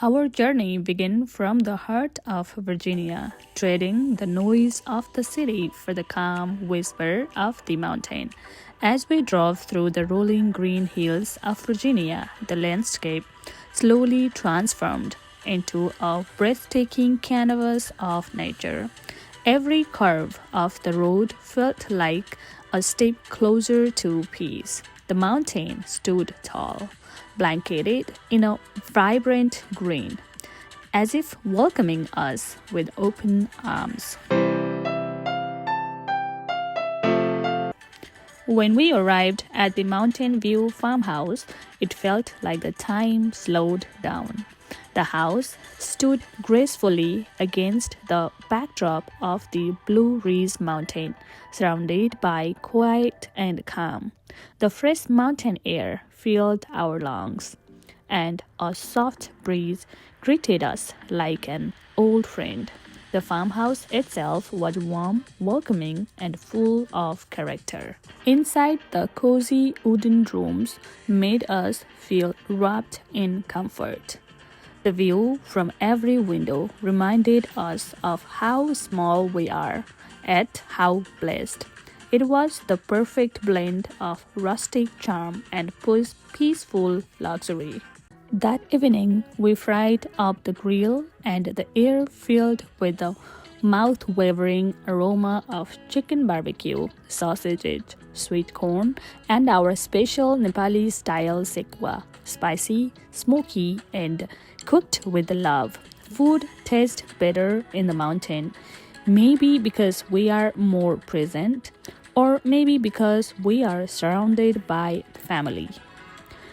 Our journey began from the heart of Virginia, trading the noise of the city for the calm whisper of the mountain. As we drove through the rolling green hills of Virginia, the landscape slowly transformed into a breathtaking canvas of nature. Every curve of the road felt like a step closer to peace. The mountain stood tall, blanketed in a vibrant green, as if welcoming us with open arms. When we arrived at the Mountain View farmhouse, it felt like the time slowed down. The house stood gracefully against the backdrop of the Blue Ridge Mountain, surrounded by quiet and calm. The fresh mountain air filled our lungs, and a soft breeze greeted us like an old friend. The farmhouse itself was warm, welcoming, and full of character. Inside, the cozy wooden rooms made us feel wrapped in comfort. The view from every window reminded us of how small we are, yet how blessed. It was the perfect blend of rustic charm and peaceful luxury. That evening, we fried up the grill, and the air filled with the mouth-watering aroma of chicken barbecue, sausages, sweet corn, and our special Nepali-style sekwa, spicy, smoky, and cooked with love. Food tastes better in the mountain, maybe because we are more present, or maybe because we are surrounded by family.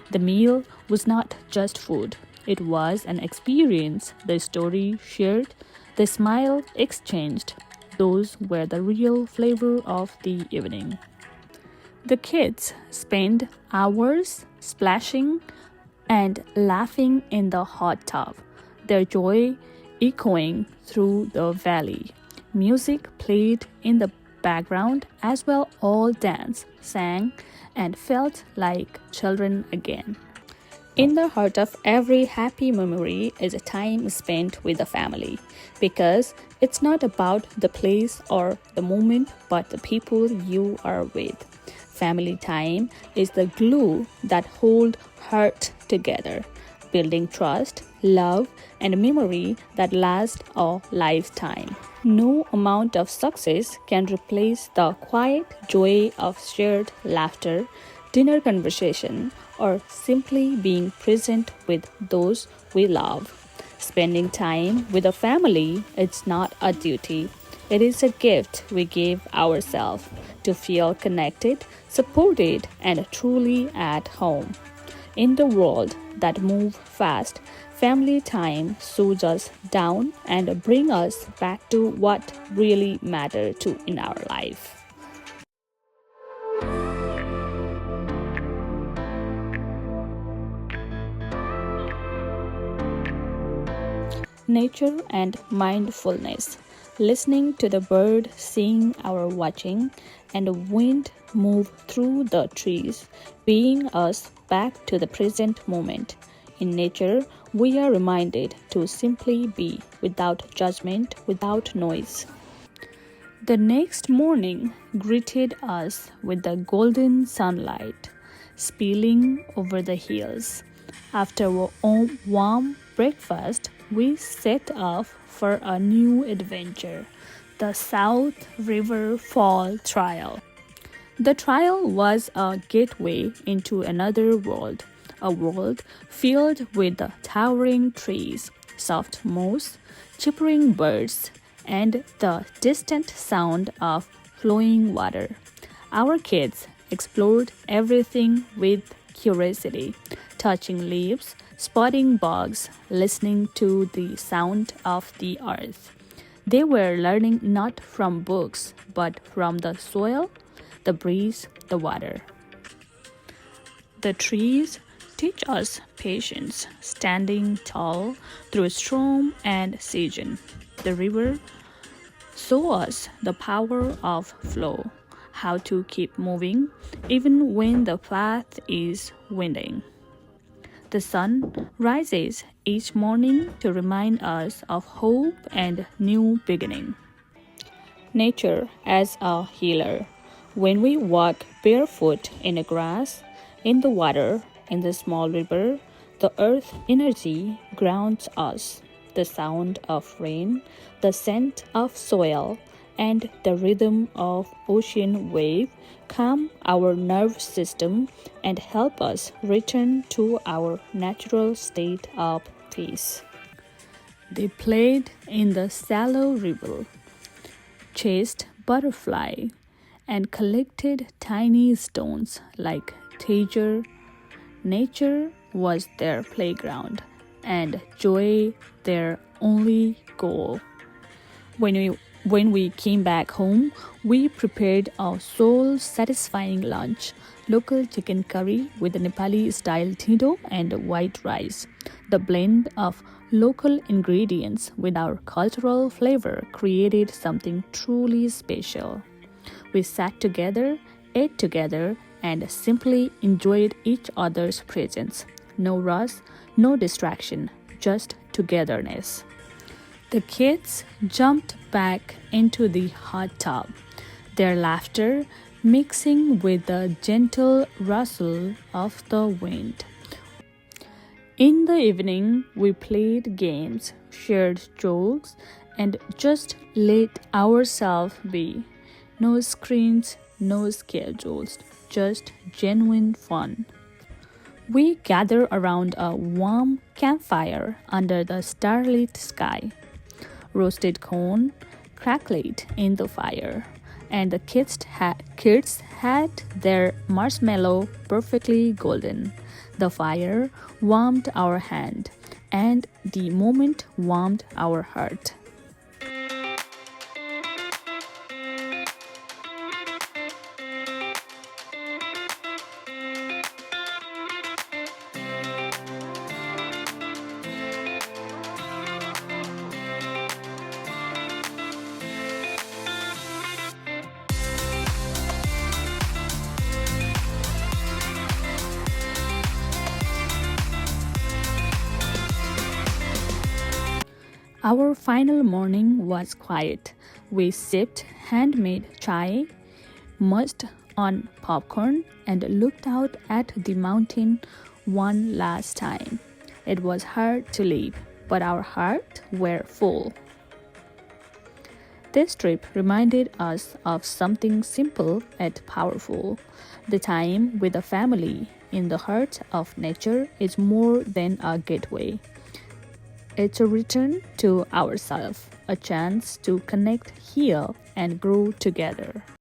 The meal was not just food, it was an experience. The story shared, the smile exchanged. Those were the real flavor of the evening. The kids spent hours splashing and laughing in the hot tub, their joy echoing through the valley. Music played in the background as well, all danced, sang, and felt like children again. In the heart of every happy memory is a time spent with the family, because it's not about the place or the moment but the people you are with. Family time is the glue that holds heart together, building trust, love, and memory that last a lifetime. No amount of success can replace the quiet joy of shared laughter, dinner conversation, or simply being present with those we love. Spending time with a family is not a duty. It is a gift we give ourselves to feel connected, supported, and truly at home. In the world that moves fast, family time slows us down and brings us back to what really matters to in our life. Nature and mindfulness. Listening to the bird sing or watching, and the wind move through the trees, bringing us back to the present moment. In nature, we are reminded to simply be, without judgment, without noise. The next morning greeted us with the golden sunlight spilling over the hills. After a warm breakfast, we set off for a new adventure, the South River Fall Trail. The trail was a gateway into another world, a world filled with the towering trees, soft moss, chirping birds, and the distant sound of flowing water. Our kids explored everything with curiosity, touching leaves, spotting bugs, listening to the sound of the earth. They were learning not from books, but from the soil, the breeze, the water. The trees teach us patience, standing tall through storm and season. The river shows us the power of flow, how to keep moving even when the path is winding. The sun rises each morning to remind us of hope and new beginning. Nature as a healer. When we walk barefoot in the grass, in the water, in the small river, the earth energy grounds us. The sound of rain, the scent of soil, and the rhythm of ocean wave calm our nerve system and help us return to our natural state of peace. They played in the shallow river, chased butterfly, and collected tiny stones like treasure. Nature was their playground, and joy their only goal. When we came back home, we prepared a soul-satisfying lunch, local chicken curry with Nepali-style thido and white rice. The blend of local ingredients with our cultural flavor created something truly special. We sat together, ate together, and simply enjoyed each other's presence. No rush, no distraction, just togetherness. The kids jumped back into the hot tub, their laughter mixing with the gentle rustle of the wind. In the evening, we played games, shared jokes, and just let ourselves be. No screens, no schedules, just genuine fun. We gather around a warm campfire under the starlit sky. Roasted corn crackled in the fire, and the kids had their marshmallow perfectly golden. The fire warmed our hand, and the moment warmed our heart. Our final morning was quiet. We sipped handmade chai, munched on popcorn, and looked out at the mountain one last time. It was hard to leave, but our hearts were full. This trip reminded us of something simple yet powerful. The time with the family in the heart of nature is more than a gateway. It's a return to ourselves, a chance to connect, heal, and grow together.